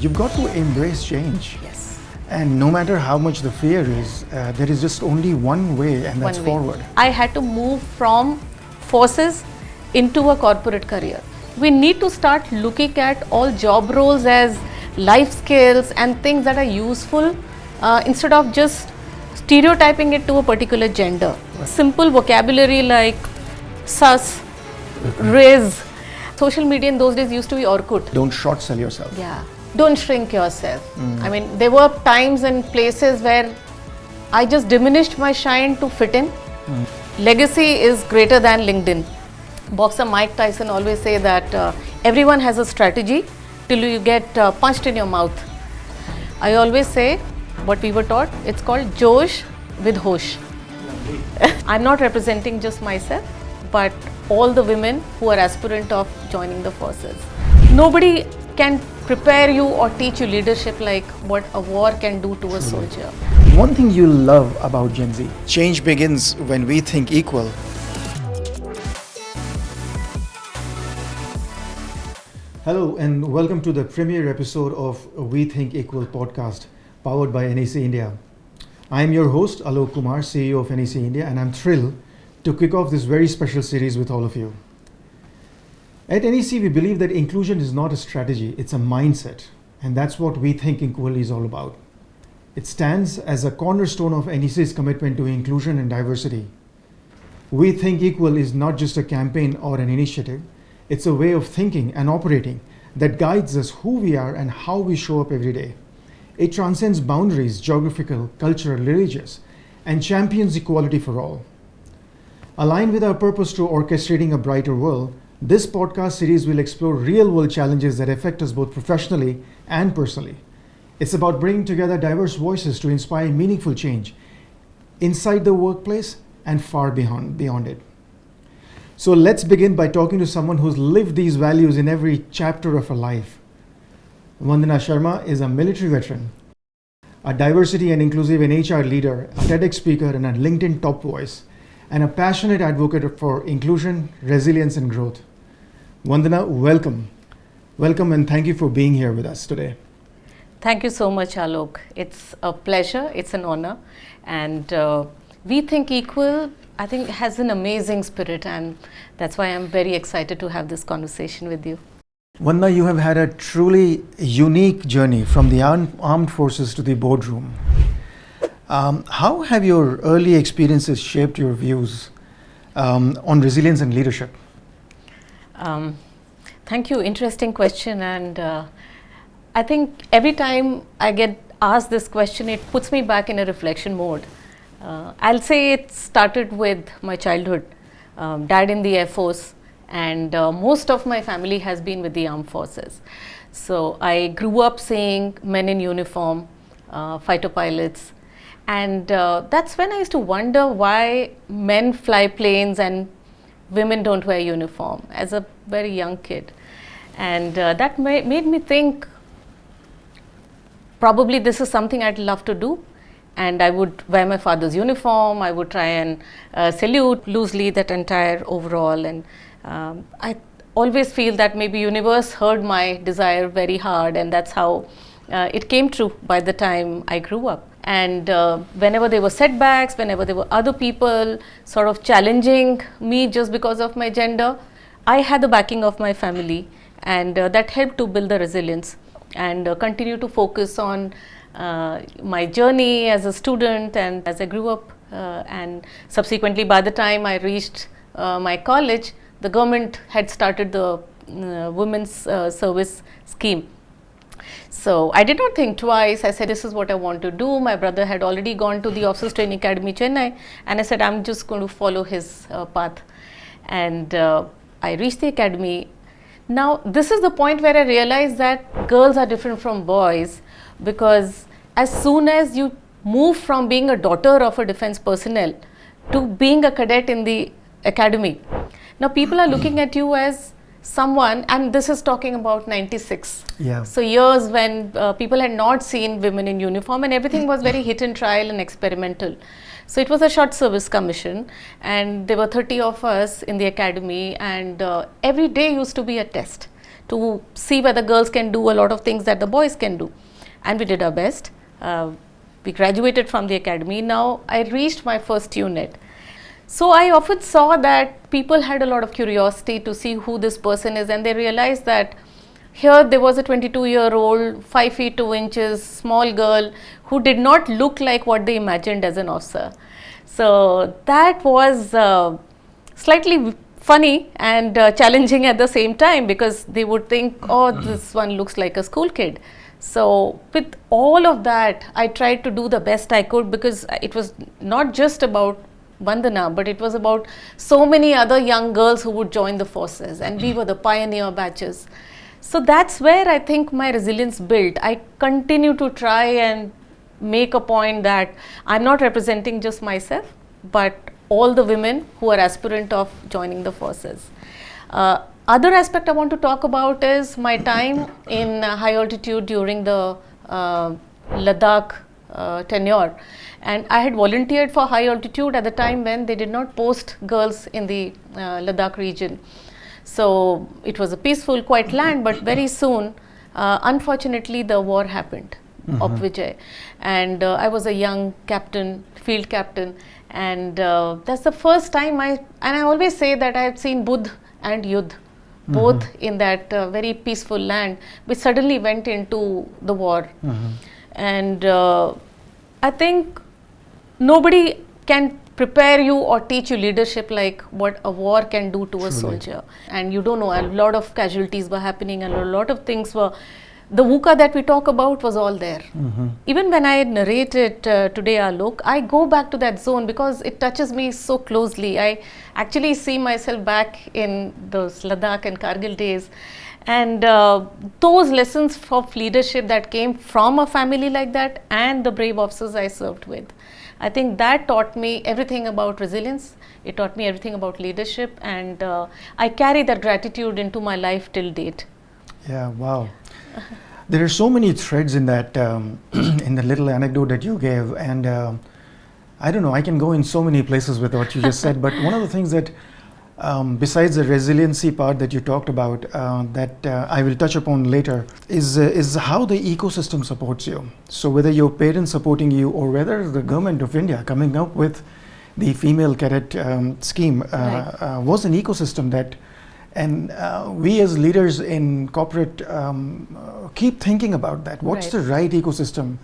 You've got to embrace change. Yes. And no matter how much the fear is, there is just only one way, and that's forward. I had to move from forces into a corporate career. We need to start looking at all job roles as life skills and things that are useful instead of just stereotyping it to a particular gender. Right. Simple vocabulary like sus, riz. Social media in those days used to be Orkut. Don't short sell yourself. Yeah. Don't shrink yourself. I mean, there were times and places where I just diminished my shine to fit in. Legacy is greater than LinkedIn. Boxer Mike Tyson always say that everyone has a strategy till you get punched in your mouth. I always say what we were taught, it's called Josh with Hosh. I'm not representing just myself, but all the women who are aspirant of joining the forces. Nobody can prepare you or teach you leadership like what a war can do to a soldier. One thing you love about Gen Z, change begins when we think equal. Hello and welcome to the premiere episode of We Think Equal podcast, powered by NEC India. I am your host, Aalok Kumar, CEO of NEC India, and I'm thrilled to kick off this very special series with all of you. At NEC, we believe that inclusion is not a strategy, it's a mindset. And that's what We Think Equal is all about. It stands as a cornerstone of NEC's commitment to inclusion and diversity. We Think Equal is not just a campaign or an initiative, it's a way of thinking and operating that guides us who we are and how we show up every day. It transcends boundaries, geographical, cultural, religious, and champions equality for all. Aligned with our purpose to orchestrating a brighter world, this podcast series will explore real-world challenges that affect us both professionally and personally. It's about bringing together diverse voices to inspire meaningful change inside the workplace and far beyond it. So let's begin by talking to someone who's lived these values in every chapter of her life. Vandana Sharma is a military veteran, a diversity and inclusive and HR leader, a TEDx speaker and a LinkedIn top voice, and a passionate advocate for inclusion, resilience, and growth. Vandana, welcome. Welcome and thank you for being here with us today. Thank you so much, Aalok. It's a pleasure, it's an honor. And We Think Equal, I think, has an amazing spirit, and that's why I'm very excited to have this conversation with you. Vandana, you have had a truly unique journey from the armed forces to the boardroom. How have your early experiences shaped your views on resilience and leadership? Thank you. Interesting question. And I think every time I get asked this question, it puts me back in a reflection mode. I'll say it started with my childhood. Dad in the Air Force, and most of my family has been with the armed forces. So I grew up seeing men in uniform, fighter pilots. And that's when I used to wonder why men fly planes and women don't wear uniform as a very young kid. And that made me think, probably this is something I'd love to do. And I would wear my father's uniform, I would try and salute loosely that entire overall. And I always feel that maybe universe heard my desire very hard, and that's how it came true by the time I grew up. And whenever there were setbacks, whenever there were other people sort of challenging me just because of my gender, I had the backing of my family, and that helped to build the resilience and continue to focus on my journey as a student and as I grew up. And subsequently, by the time I reached my college, the government had started the women's service scheme. So I did not think twice. I said, this is what I want to do. My brother had already gone to the Officers Training Academy, Chennai, and I said, I'm just going to follow his path. And I reached the academy. Now, this is the point where I realized that girls are different from boys, because as soon as you move from being a daughter of a defense personnel to being a cadet in the academy, now people are looking at you as someone, and this is talking about 96. Yeah. So years when people had not seen women in uniform, and everything was very hit and trial and experimental. So it was a short service commission, and there were 30 of us in the academy, and every day used to be a test to see whether girls can do a lot of things that the boys can do. And we did our best. We graduated from the academy. Now I reached my first unit. So I often saw that people had a lot of curiosity to see who this person is, and they realized that here there was a 22-year-old, 5 feet 2 inches, small girl who did not look like what they imagined as an officer. So that was slightly funny and challenging at the same time, because they would think, oh, this one looks like a school kid. So with all of that, I tried to do the best I could, because it was not just about Vandana, but it was about so many other young girls who would join the forces, and we were the pioneer batches. So that's where I think my resilience built. I continue to try and make a point that I'm not representing just myself, but all the women who are aspirant of joining the forces. Other aspect I want to talk about is my time in high altitude during the Ladakh tenure. And I had volunteered for high altitude at the time when they did not post girls in the Ladakh region. So it was a peaceful, quiet land, but very soon, unfortunately, the war happened of Vijay. And I was a young captain, field captain, and that's the first time I always say that I have seen Budh and Yudh, both in that very peaceful land, which suddenly went into the war. And I think nobody can prepare you or teach you leadership like what a war can do to a soldier. And you don't know, a lot of casualties were happening, and a lot of things were, the VUCA that we talk about was all there. Even when I narrate it today, Aalok, I go back to that zone because it touches me so closely. I actually see myself back in those Ladakh and Kargil days. And those lessons of leadership that came from a family like that, and the brave officers I served with, I think that taught me everything about resilience. It taught me everything about leadership, and I carry that gratitude into my life till date. Yeah, wow. There are so many threads in that, in the little anecdote that you gave, and I don't know, I can go in so many places with what you just said, but one of the things that, besides the resiliency part that you talked about, that I will touch upon later, is how the ecosystem supports you. So whether your parents supporting you, or whether the government of India coming up with the female cadet scheme was an ecosystem that, and we as leaders in corporate keep thinking about that. What's the right ecosystem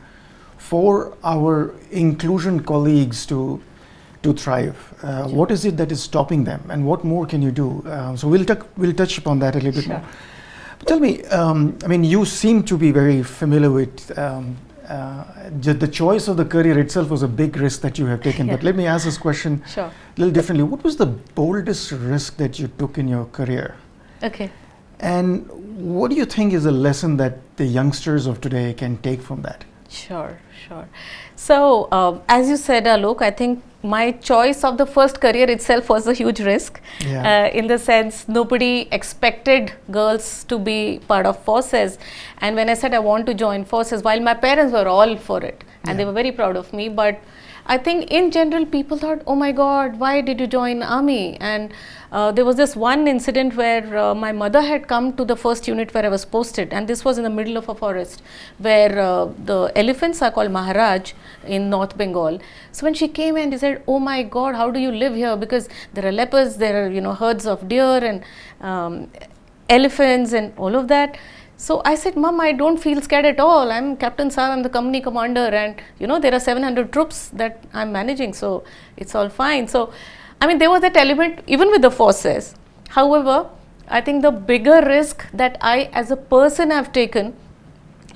for our inclusion colleagues to thrive? What is it that is stopping them, and what more can you do? So we'll touch upon that a little bit more. But tell me, I mean, you seem to be very familiar with the choice of the career itself was a big risk that you have taken. But let me ask this question a little differently. What was the boldest risk that you took in your career? Okay. And what do you think is a lesson that the youngsters of today can take from that? Sure. So, as you said, Aalok, I think my choice of the first career itself was a huge risk. In the sense, nobody expected girls to be part of forces. And when I said I want to join forces, while my parents were all for it, and they were very proud of me, but I think in general people thought, oh my God, why did you join army? And there was this one incident where my mother had come to the first unit where I was posted, and this was in the middle of a forest where the elephants are called Maharaj in North Bengal. So when she came and she said, oh my God, how do you live here? Because there are leopards, there are herds of deer and elephants and all of that. So I said, Mom, I don't feel scared at all. I'm Captain Saab, I'm the company commander, and there are 700 troops that I'm managing, so it's all fine. So, I mean, there was that element even with the forces. However, I think the bigger risk that I as a person have taken,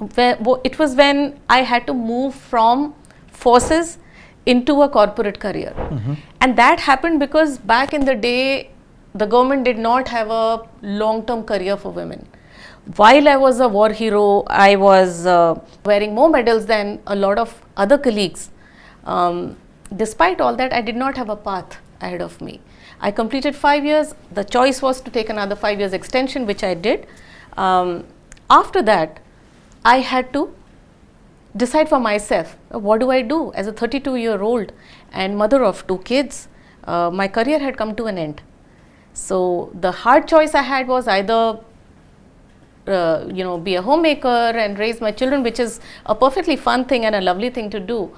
it was when I had to move from forces into a corporate career. And that happened because back in the day, the government did not have a long-term career for women. While I was a war hero, I was wearing more medals than a lot of other colleagues. Despite all that, I did not have a path ahead of me. I completed 5 years. The choice was to take another 5 years extension, which I did. After that, I had to decide for myself, what do I do as a 32-year-old and mother of 2 kids? My career had come to an end. So the hard choice I had was either be a homemaker and raise my children, which is a perfectly fun thing and a lovely thing to do.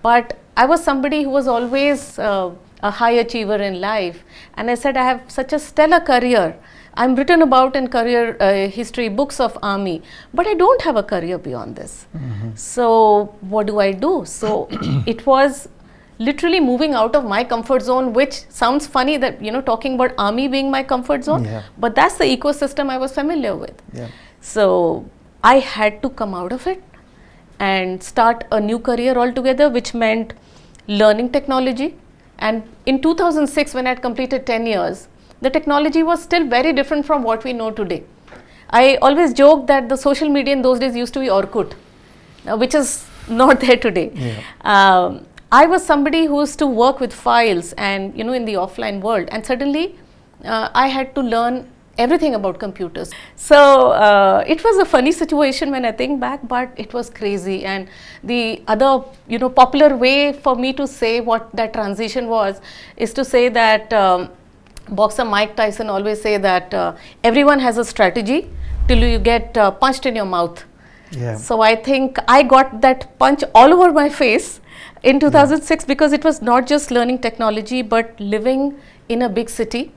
But I was somebody who was always a high achiever in life, and I said, I have such a stellar career. I'm written about in career history books of army, but I don't have a career beyond this. So what do I do? So it was literally moving out of my comfort zone, which sounds funny that, talking about army being my comfort zone, but that's the ecosystem I was familiar with. So I had to come out of it and start a new career altogether, which meant learning technology. And in 2006, when I had completed 10 years, the technology was still very different from what we know today. I always joke that the social media in those days used to be Orkut, which is not there today. I was somebody who used to work with files and, in the offline world, and suddenly I had to learn everything about computers. So it was a funny situation when I think back, but it was crazy. And the other, popular way for me to say what that transition was is to say that boxer Mike Tyson always say that everyone has a strategy till you get punched in your mouth. So I think I got that punch all over my face in 2006 because it was not just learning technology, but living in a big city.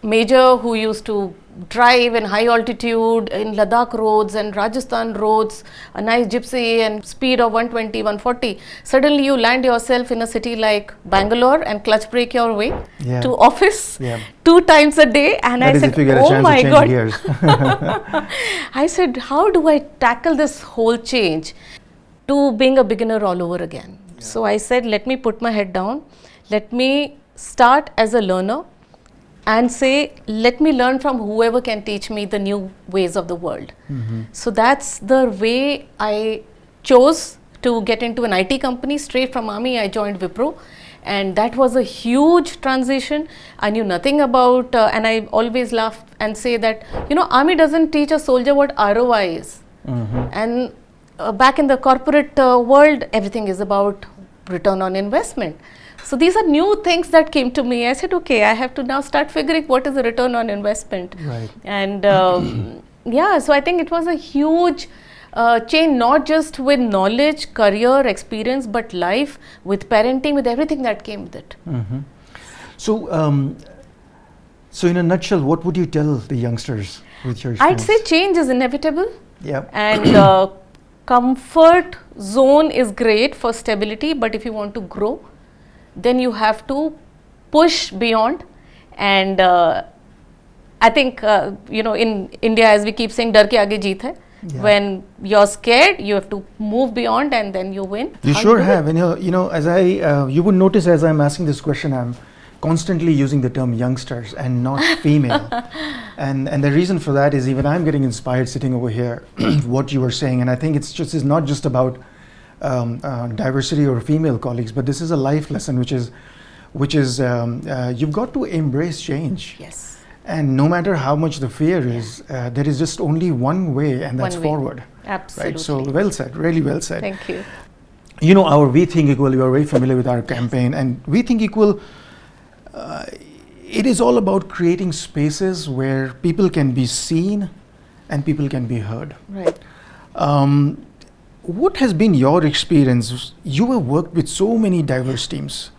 Major who used to drive in high altitude in Ladakh roads and Rajasthan roads, a nice gypsy and speed of 120, 140. Suddenly you land yourself in a city like Bangalore and clutch brake your way to office 2 times a day. And that I said, oh my God. I said, how do I tackle this whole change to being a beginner all over again? So I said, let me put my head down. Let me start as a learner and say, let me learn from whoever can teach me the new ways of the world. So that's the way I chose to get into an IT company. Straight from army, I joined Wipro, and that was a huge transition. I knew nothing about, and I always laugh and say that, army doesn't teach a soldier what ROI is. And back in the corporate world, everything is about return on investment. So these are new things that came to me. I said, okay, I have to now start figuring what is the return on investment. And so I think it was a huge change, not just with knowledge, career, experience, but life, with parenting, with everything that came with it. So, so in a nutshell, what would you tell the youngsters with your experience? I'd say change is inevitable. Yeah. And comfort zone is great for stability, but if you want to grow, then you have to push beyond. And I think, in India, as we keep saying, dar ke aage jeet hai. When you're scared, you have to move beyond and then you win. You sure have. And as you would notice as I'm asking this question, I'm constantly using the term youngsters and not female. and the reason for that is even I'm getting inspired sitting over here, what you were saying. And I think it's not just about diversity or female colleagues, but this is a life lesson, which is you've got to embrace change. Yes. And no matter how much the fear is, there is just only one way, and that's forward. Absolutely. Right? So well said, really well said. Thank you. Our We Think Equal, you are very familiar with our campaign, and We Think Equal, it is all about creating spaces where people can be seen and people can be heard. Right. What has been your experience? You have worked with so many diverse teams,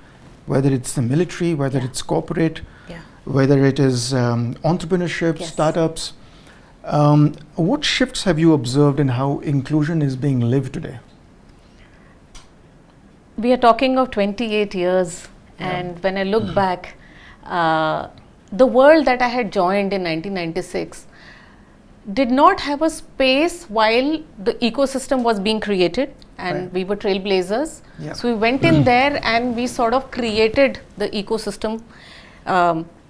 whether it's the military, whether it's corporate, whether it is entrepreneurship, startups. What shifts have you observed in how inclusion is being lived today? We are talking of 28 years, and when I look back, the world that I had joined in 1996 did not have a space while the ecosystem was being created, and we were trailblazers. So we went in there and we sort of created the ecosystem.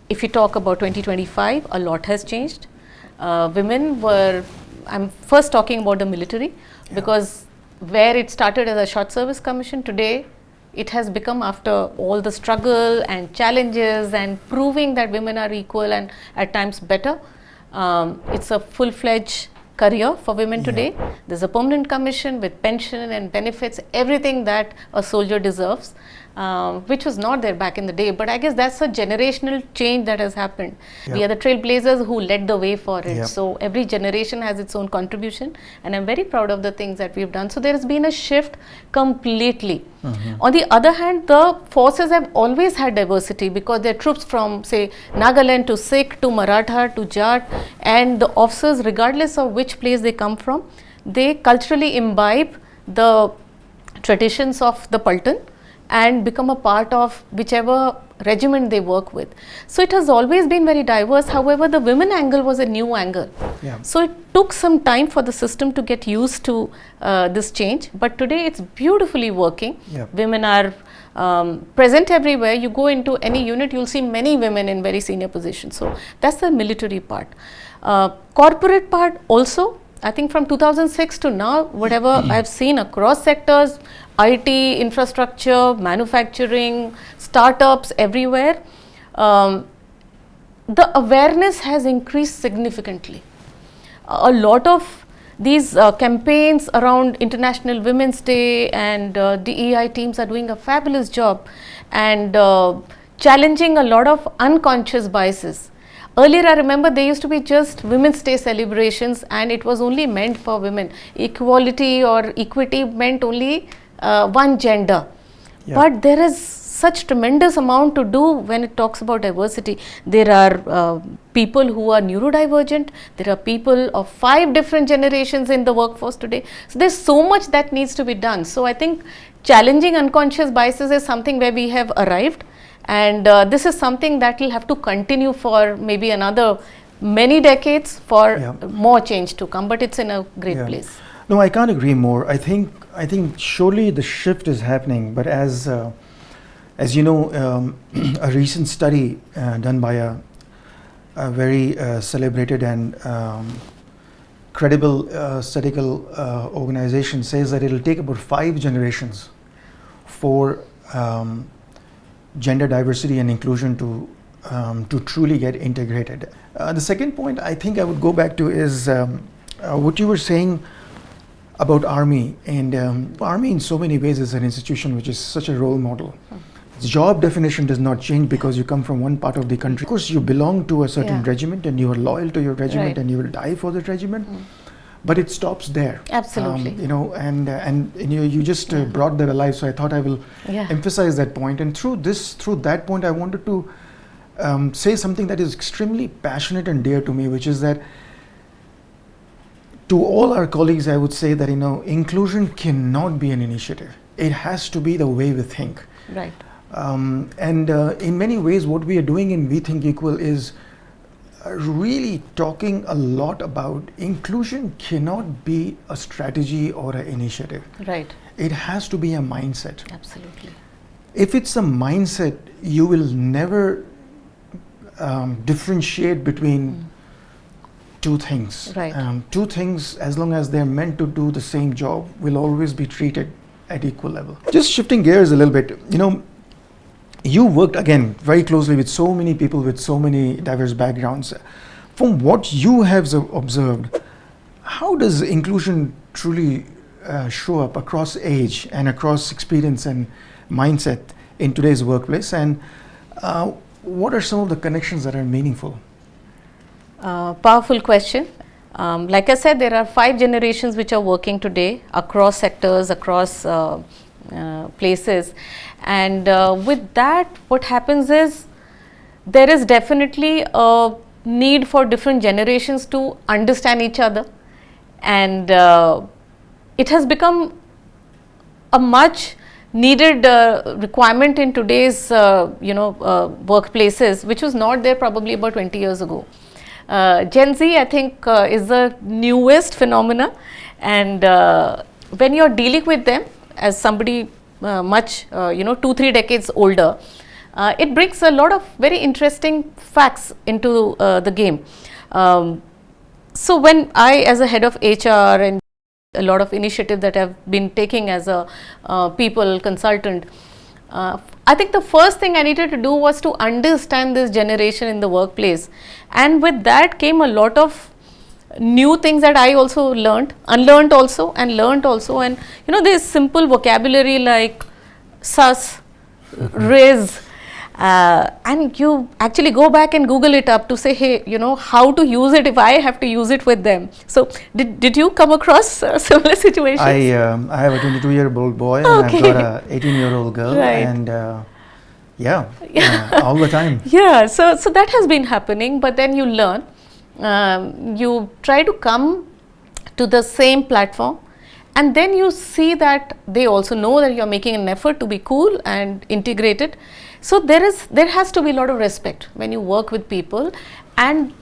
If you talk about 2025, a lot has changed. Women were, I'm first talking about the military, because where it started as a short service commission, today it has become, after all the struggle and challenges and proving that women are equal and at times better, it's a full-fledged career for women today. There's a permanent commission with pension and benefits, everything that a soldier deserves. which was not there back in the day. But I guess that's a generational change that has happened. Yep. We are the trailblazers who led the way for it. Yep. So every generation has its own contribution, and I'm very proud of the things that we've done. So there has been a shift completely. On the other hand, the forces have always had diversity, because there are troops from, say, Nagaland to Sikh to Maratha to Jat, and the officers, regardless of which place they come from, they culturally imbibe the traditions of the Paltan and become a part of whichever regiment they work with. So it has always been very diverse. However, the women angle was a new angle. Yeah. So it took some time for the system to get used to this change, but today it's beautifully working. Yeah. Women are present everywhere. You go into any unit, you'll see many women in very senior positions. So that's the military part. Corporate part also, I think from 2006 to now, whatever I've seen across sectors, IT, infrastructure, manufacturing, startups, everywhere, the awareness has increased significantly. A lot of these campaigns around International Women's Day and DEI teams are doing a fabulous job, and challenging a lot of unconscious biases. Earlier, I remember there used to be just Women's Day celebrations, and it was only meant for women. Equality or equity meant only one gender. Yeah. But there is such tremendous amount to do when it talks about diversity. There are people who are neurodivergent. There are people of 5 different generations in the workforce today. So there's so much that needs to be done. So I think challenging unconscious biases is something where we have arrived. And this is something that will have to continue for maybe another many decades for more change to come, but it's in a great place. No, I can't agree more. I think surely the shift is happening, but as you know, a recent study done by a very celebrated and credible statistical organization says that it will take about 5 generations for gender diversity and inclusion to truly get integrated. The second point I think I would go back to is what you were saying about Army, and Army in so many ways is an institution which is such a role model. Its job definition does not change because you come from one part of the country. Of course, you belong to a certain regiment and you are loyal to your regiment and you will die for that regiment. But it stops there. Absolutely. You know, and you just brought that alive. So I thought I will emphasize that point. And through that point, I wanted to say something that is extremely passionate and dear to me, which is that to all our colleagues, I would say that, you know, inclusion cannot be an initiative. It has to be the way we think. Right. And in many ways, what we are doing in We Think Equal is really talking a lot about inclusion cannot be a strategy or an initiative. Right. It has to be a mindset. Absolutely. If it's a mindset, you will never differentiate between two things. Right. Two things, as long as they're meant to do the same job, will always be treated at equal level. Just shifting gears a little bit, you know, you worked again very closely with so many people with so many diverse backgrounds. From what you have observed, how does inclusion truly show up across age and across experience and mindset in today's workplace? And what are some of the connections that are meaningful? Powerful question. Like I said, there are 5 generations which are working today across sectors, across places, and with that, what happens is there is definitely a need for different generations to understand each other, and it has become a much needed requirement in today's workplaces, which was not there probably about 20 years ago. Gen Z, I think, is the newest phenomena, and when you're dealing with them as somebody much 2-3 decades older, it brings a lot of very interesting facts into the game. So when I, as a head of HR and a lot of initiative that I've been taking as a people consultant, I think the first thing I needed to do was to understand this generation in the workplace, and with that came a lot of new things that I also learned, unlearned also and learned also. And you know, this simple vocabulary like sus, raise. And you actually go back and Google it up to say, hey, how to use it if I have to use it with them. So did you come across similar situations? I have a 22-year-old boy, and I've got a 18-year-old girl, right. and all the time. Yeah, so that has been happening, but then you learn. You try to come to the same platform, and then you see that they also know that you're making an effort to be cool and integrated. So there has to be a lot of respect when you work with people, and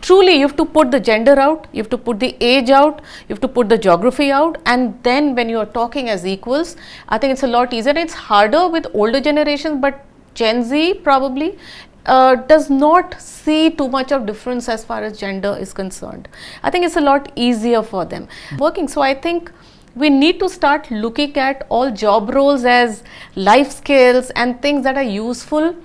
truly you have to put the gender out, you have to put the age out, you have to put the geography out, and then when you are talking as equals, I think it's a lot easier. It's harder with older generations, but Gen Z probably does not see too much of difference as far as gender is concerned. I think it's a lot easier for them working. So I think we need to start looking at all job roles as life skills and things that are useful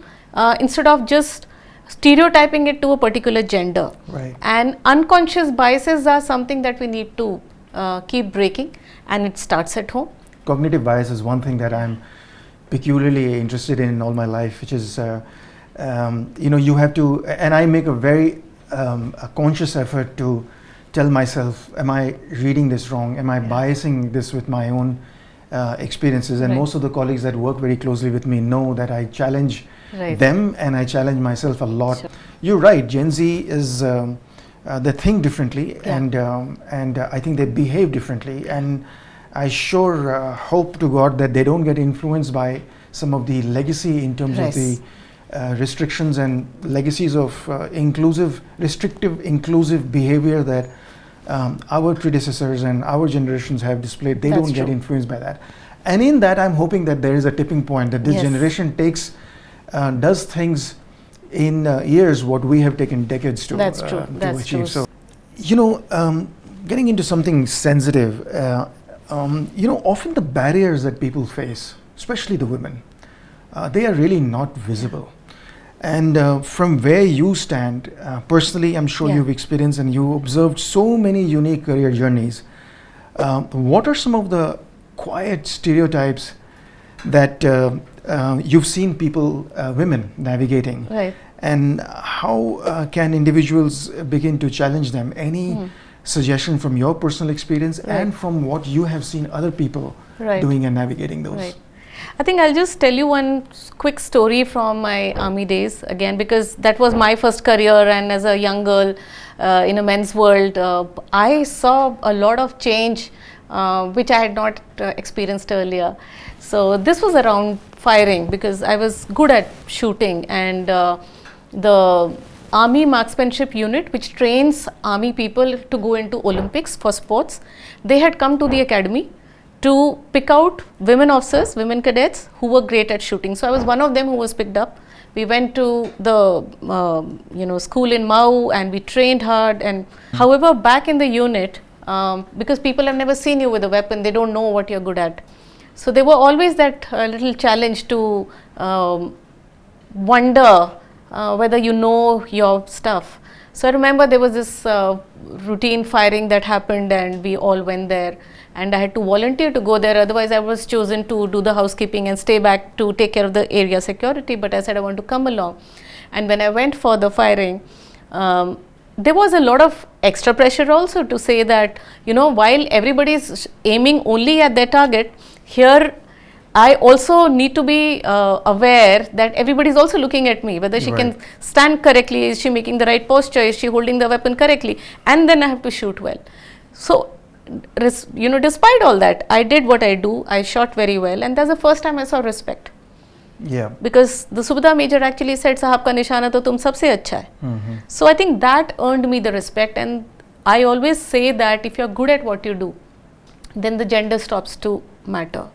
instead of just stereotyping it to a particular gender. Right. And unconscious biases are something that we need to keep breaking, and it starts at home. Cognitive bias is one thing that I'm peculiarly interested in all my life, which is you have to, and I make a very a conscious effort to tell myself, am I reading this wrong? Am I biasing this with my own experiences? And most of the colleagues that work very closely with me know that I challenge them, and I challenge myself a lot. Sure. You're right, Gen Z is, they think differently, and I think they behave differently. And I sure hope to God that they don't get influenced by some of the legacy in terms of the restrictions and legacies of restrictive inclusive behavior that our predecessors and our generations have displayed. They don't get influenced by that. And in that, I'm hoping that there is a tipping point, that this generation does things in years what we have taken decades to achieve. So, getting into something sensitive, often the barriers that people face, especially the women, they are really not visible. And from where you stand, personally, I'm sure you've experienced and you observed so many unique career journeys. What are some of the quiet stereotypes that you've seen people, women, navigating? Right. And how can individuals begin to challenge them? Any suggestion from your personal experience and from what you have seen other people doing and navigating those? Right. I think I'll just tell you one quick story from my army days, again, because that was my first career, and as a young girl in a men's world, I saw a lot of change which I had not experienced earlier. So this was around firing, because I was good at shooting, and the Army Marksmanship Unit, which trains army people to go into Olympics for sports, they had come to the academy to pick out women officers, women cadets who were great at shooting. So I was one of them who was picked up. We went to the school in Mau, and we trained hard. And however, back in the unit, because people have never seen you with a weapon, they don't know what you're good at. So there were always that little challenge to wonder whether you know your stuff. So I remember there was this routine firing that happened, and we all went there, and I had to volunteer to go there. Otherwise I was chosen to do the housekeeping and stay back to take care of the area security, but I said I want to come along. And when I went for the firing, there was a lot of extra pressure also to say that, while everybody is aiming only at their target, here I also need to be aware that everybody is also looking at me, whether she can stand correctly, is she making the right posture, is she holding the weapon correctly, and then I have to shoot well. So, despite all that, I did what I do, I shot very well, and that's the first time I saw respect. Yeah. Because the Subedar Major actually said, "Sahab ka nishana to tum sabse acha hai." So I think that earned me the respect, and I always say that if you're good at what you do, then the gender stops to matter.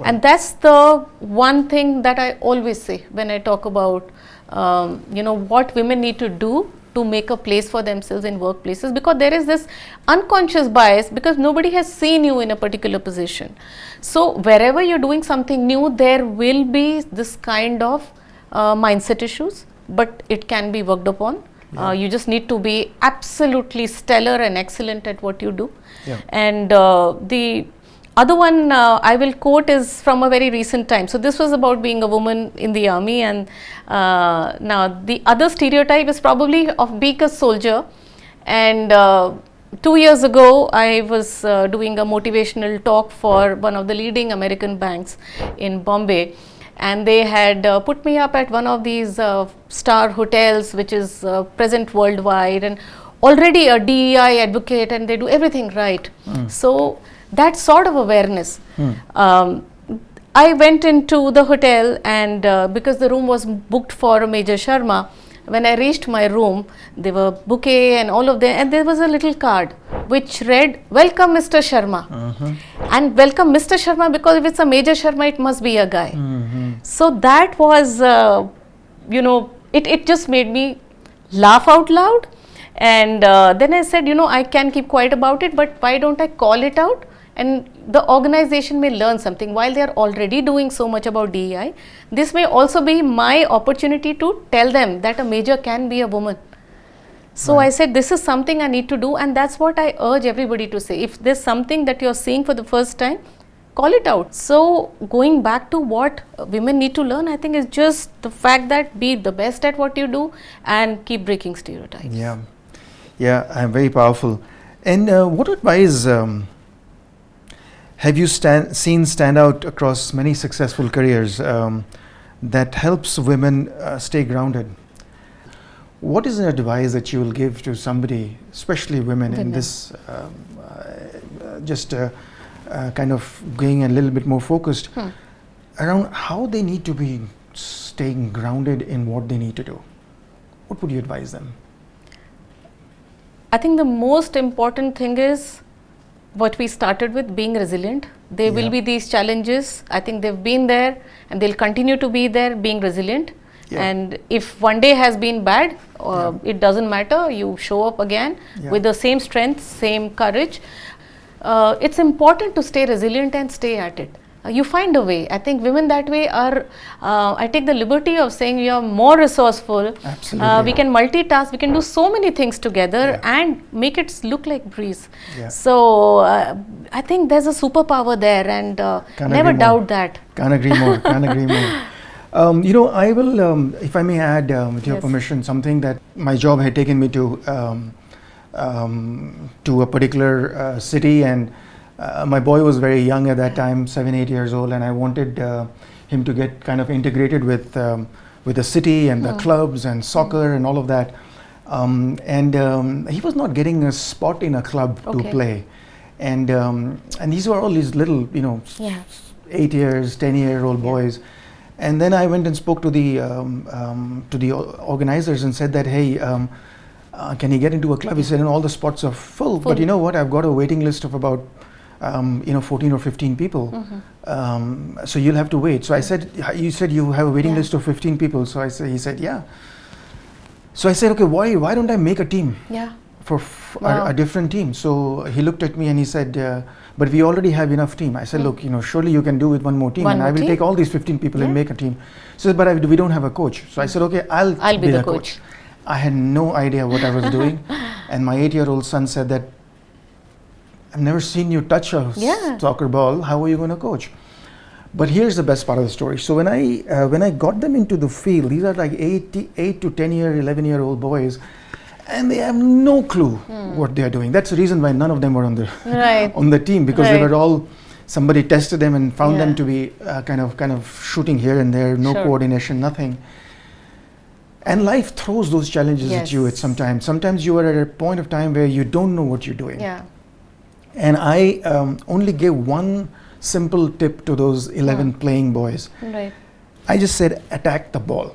And that's the one thing that I always say when I talk about, what women need to do to make a place for themselves in workplaces, because there is this unconscious bias, because nobody has seen you in a particular position. So wherever you're doing something new, there will be this kind of mindset issues, but it can be worked upon. You just need to be absolutely stellar and excellent at what you do. And other one I will quote is from a very recent time. So this was about being a woman in the army, and now the other stereotype is probably of being a soldier. And 2 years ago, I was doing a motivational talk for one of the leading American banks in Bombay, and they had put me up at one of these star hotels, which is present worldwide, and already a DEI advocate, and they do everything right. So that sort of awareness. I went into the hotel, and because the room was booked for Major Sharma, when I reached my room, there were bouquet and all of them, and there was a little card which read, "Welcome, Mr. Sharma." And welcome, Mr. Sharma, because if it's a Major Sharma, it must be a guy. So that was, it just made me laugh out loud. And then I said, I can keep quiet about it, but why don't I call it out? And the organization may learn something. While they are already doing so much about DEI, this may also be my opportunity to tell them that a major can be a woman. So I said, this is something I need to do, and that's what I urge everybody to say. If there's something that you're seeing for the first time, call it out. So going back to what women need to learn, I think is just the fact that be the best at what you do and keep breaking stereotypes. Yeah, I'm very powerful. And what advice have you seen stand out across many successful careers that helps women stay grounded? What is an advice that you will give to somebody, especially women, in this kind of going a little bit more focused around how they need to be staying grounded in what they need to do? What would you advise them? I think the most important thing is what we started with, being resilient. There will be these challenges. I think they've been there and they'll continue to be there, being resilient. And if one day has been bad, it doesn't matter. You show up again with the same strength, same courage. It's important to stay resilient and stay at it. You find a way. I think women that way are, I take the liberty of saying we are more resourceful. Absolutely. We can multitask, we can do so many things together and make it look like breeze. So I think there's a superpower there, and never doubt that. Can't agree more, can't agree more. I will, if I may add, with your permission, something that my job had taken me to a particular city, and my boy was very young at that time, 7-8 years old, and I wanted him to get kind of integrated with the city and the clubs and soccer and all of that. And he was not getting a spot in a club to play. And these were all these little, 8 years, 10-year-old boys. And then I went and spoke to the organizers and said that, hey, can he get into a club? He said, and all the spots are full. But you know what? I've got a waiting list of about 14 or 15 people. So you'll have to wait. So I said, you said you have a waiting list of 15 people. So he said, yeah. So I said, okay, why don't I make a team? For a different team. So he looked at me and he said, but we already have enough team. I said, look, surely you can do with one more team, and I will take all these 15 people and make a team. So, but we don't have a coach. So I said, okay, I'll be the coach. I had no idea what I was doing. And my 8-year-old son said that, I've never seen you touch a soccer ball. How are you going to coach? But here's the best part of the story. So when I got them into the field, these are like 8 to 10-year, 11-year-old boys, and they have no clue what they are doing. That's the reason why none of them were on the team, because they were all, somebody tested them and found them to be kind of shooting here and there, no coordination, nothing. And life throws those challenges at you at some time. Sometimes you are at a point of time where you don't know what you're doing. And I only gave one simple tip to those 11 playing boys. I just said, attack the ball.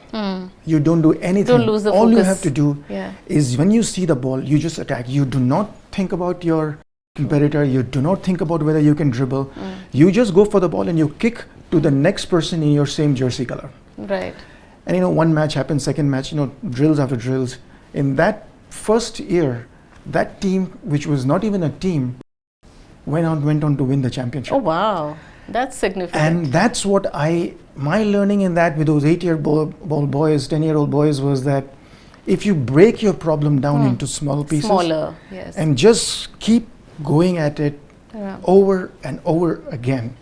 You don't do anything. Don't lose the All focus. you have to do is when you see the ball, you just attack. You do not think about your competitor. You do not think about whether you can dribble. You just go for the ball and you kick to the next person in your same jersey color. And one match happens, second match, drills after drills. In that first year, that team, which was not even a team, went on to win the championship. Oh wow, that's significant. And that's what my learning in that with those 8-year-old boys, 10-year-old boys, was that if you break your problem down into small pieces, smaller, and just keep going at it, Yeah. over and over again.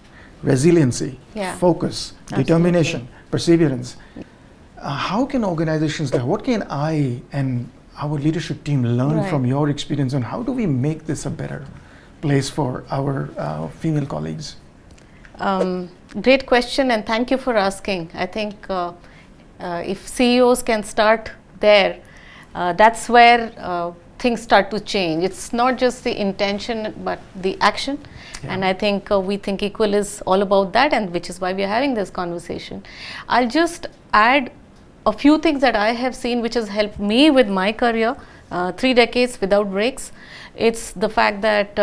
Resiliency, Yeah. focus, Absolutely. determination, perseverance. How can organizations, what can I and our leadership team learn Right. from your experience, and how do we make this a better place for our female colleagues? Great question, and thank you for asking. I think if CEOs can start there, that's where things start to change. It's not just the intention, but the action. Yeah. And I think we think equal is all about that, and which is why we are having this conversation. I'll just add a few things that I have seen which has helped me with my career, 3 decades without breaks. It's the fact that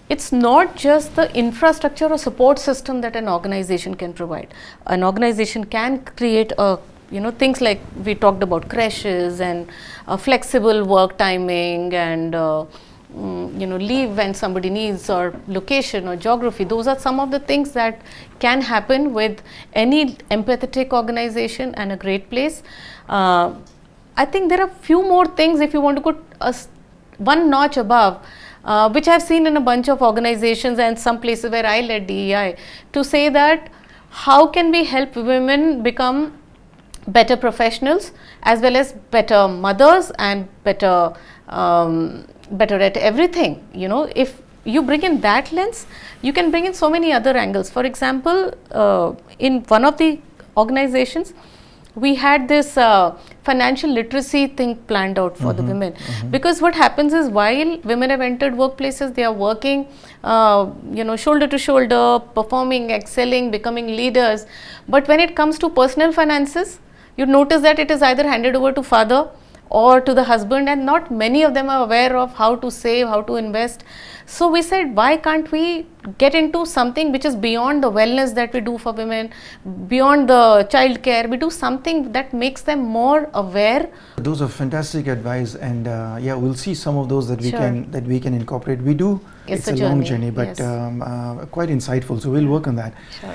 it's not just the infrastructure or support system that an organization can provide. An organization can create things like we talked about, creches and flexible work timing and leave when somebody needs, or location or geography. Those are some of the things that can happen with any empathetic organization and a great place. I think there are few more things if you want to put one notch above, which I've seen in a bunch of organizations and some places where I led DEI, to say that how can we help women become better professionals as well as better mothers and better at everything. If you bring in that lens, you can bring in so many other angles. For example, in one of the organizations, we had this financial literacy thing planned out for the women, because what happens is, while women have entered workplaces, they are working shoulder to shoulder, performing, excelling, becoming leaders, but when it comes to personal finances, you notice that it is either handed over to father or to the husband, and not many of them are aware of how to save, how to invest. So we said, why can't we get into something which is beyond the wellness that we do for women, beyond the child care? We do something that makes them more aware. Those are fantastic advice, and we'll see some of those that we Sure. can incorporate. We do. It's a long journey, but yes. Quite insightful. So we'll work on that. Sure.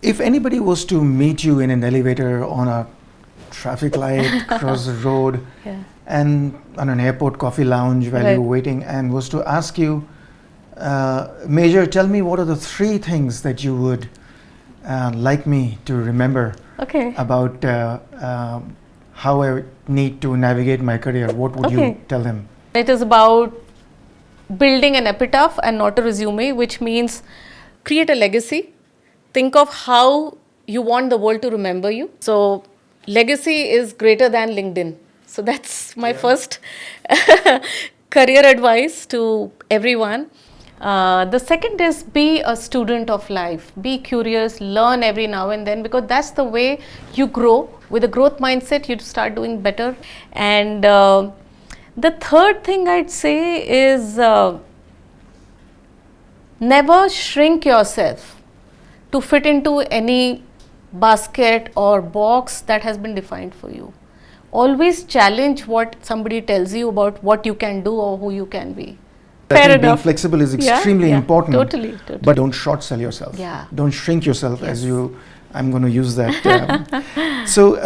If anybody was to meet you in an elevator, on a traffic light, across the road, Yeah. and on an airport coffee lounge while Right. you were waiting, and was to ask you, Major, tell me what are the 3 things that you would like me to remember Okay. about how I need to navigate my career, what would you tell them? It is about building an epitaph and not a resume, which means create a legacy. Think of how you want the world to remember you. So legacy is greater than LinkedIn. So that's my first career advice to everyone. The second is, be a student of life. Be curious, learn every now and then, because that's the way you grow. With a growth mindset, you start doing better. And the third thing I'd say is, never shrink yourself to fit into any basket or box that has been defined for you. Always challenge what somebody tells you about what you can do or who you can be. I think being flexible is extremely important. Totally. But don't short sell yourself. Yeah. Don't shrink yourself, Yes. I'm going to use that. So,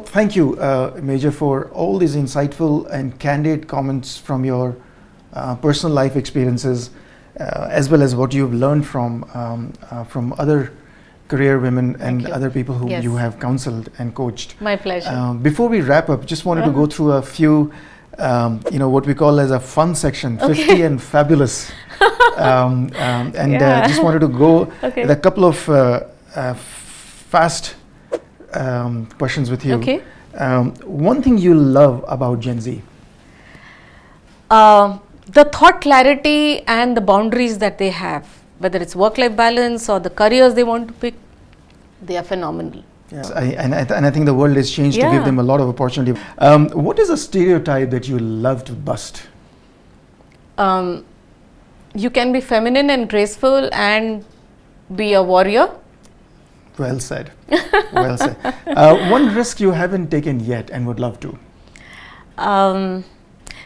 thank you, Major, for all these insightful and candid comments from your personal life experiences, as well as what you've learned from other career women and other people who Yes. you have counseled and coached. My pleasure. Before we wrap up, just wanted to go through a few, what we call as a fun section, 50 and fabulous. Just wanted to go with a couple of fast questions with you. Okay. One thing you love about Gen Z? The thought clarity and the boundaries that they have, whether it's work-life balance or the careers they want to pick, they are phenomenal. Yes, I think the world has changed to give them a lot of opportunity. What is a stereotype that you love to bust? You can be feminine and graceful and be a warrior. Well said. Well said. One risk you haven't taken yet and would love to?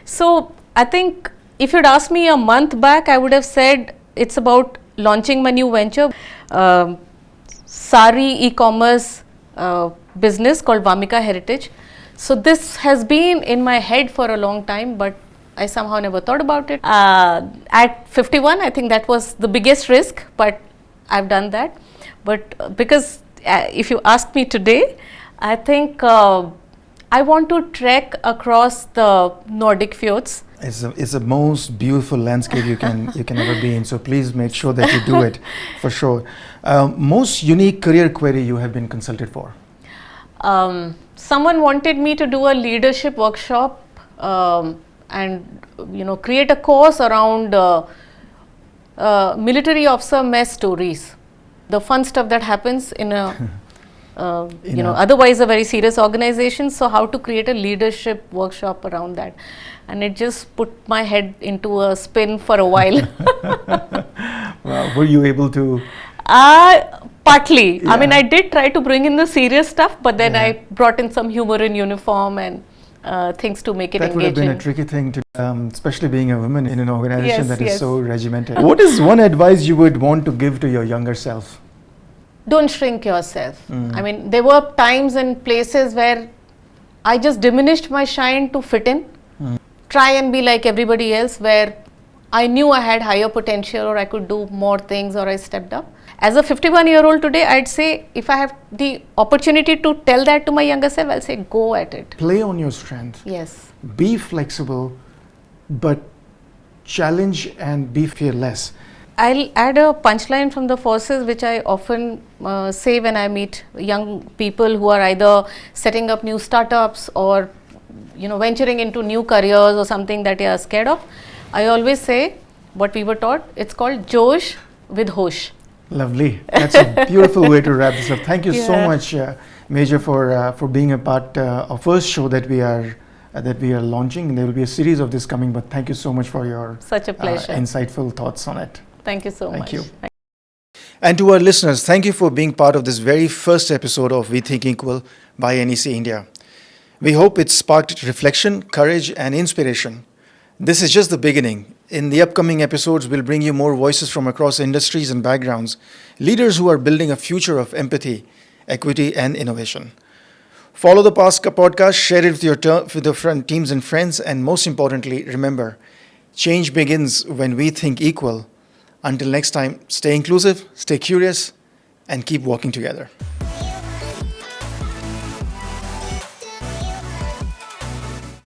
So I think if you'd asked me a month back, I would have said it's about launching my new venture, sari e-commerce business called Vamika Heritage. So this has been in my head for a long time, but I somehow never thought about it. At 51, I think that was the biggest risk, but I've done that. But because if you ask me today, I think I want to trek across the Nordic fjords. It's the most beautiful landscape you can ever be in. So please make sure that you do it for sure. Most unique career query you have been consulted for? Someone wanted me to do a leadership workshop and create a course around military officer mess stories, the fun stuff that happens in a otherwise a very serious organization. So how to create a leadership workshop around that, and it just put my head into a spin for a while. Were you able to? Partly. Yeah. I mean, I did try to bring in the serious stuff, but then I brought in some humor in uniform and things to make it engaging. That would have been a tricky thing to, especially being a woman in an organization that is Yes. so regimented. What is one advice you would want to give to your younger self? Don't shrink yourself. I mean, there were times and places where I just diminished my shine to fit in, try and be like everybody else, where I knew I had higher potential or I could do more things, or I stepped up. As a 51-year-old today, I'd say if I have the opportunity to tell that to my younger self, I'll say go at it. Play on your strength. Yes. Be flexible, but challenge and be fearless. I'll add a punchline from the forces, which I often say when I meet young people who are either setting up new startups or venturing into new careers or something that they are scared of. I always say what we were taught, it's called Josh with Hosh. Lovely. That's a beautiful way to wrap this up. Thank you so much, Major, for being a part of our first show that we are launching. There will be a series of this coming, but thank you so much for your such a pleasure, insightful thoughts on it. Thank you so much. Thank you. And to our listeners, thank you for being part of this very first episode of We Think Equal by NEC India. We hope it sparked reflection, courage, and inspiration. This is just the beginning. In the upcoming episodes, we'll bring you more voices from across industries and backgrounds, leaders who are building a future of empathy, equity, and innovation. Follow the past podcast, share it with your teams and friends, and most importantly, remember, change begins when we think equal. Until next time, stay inclusive, stay curious, and keep working together.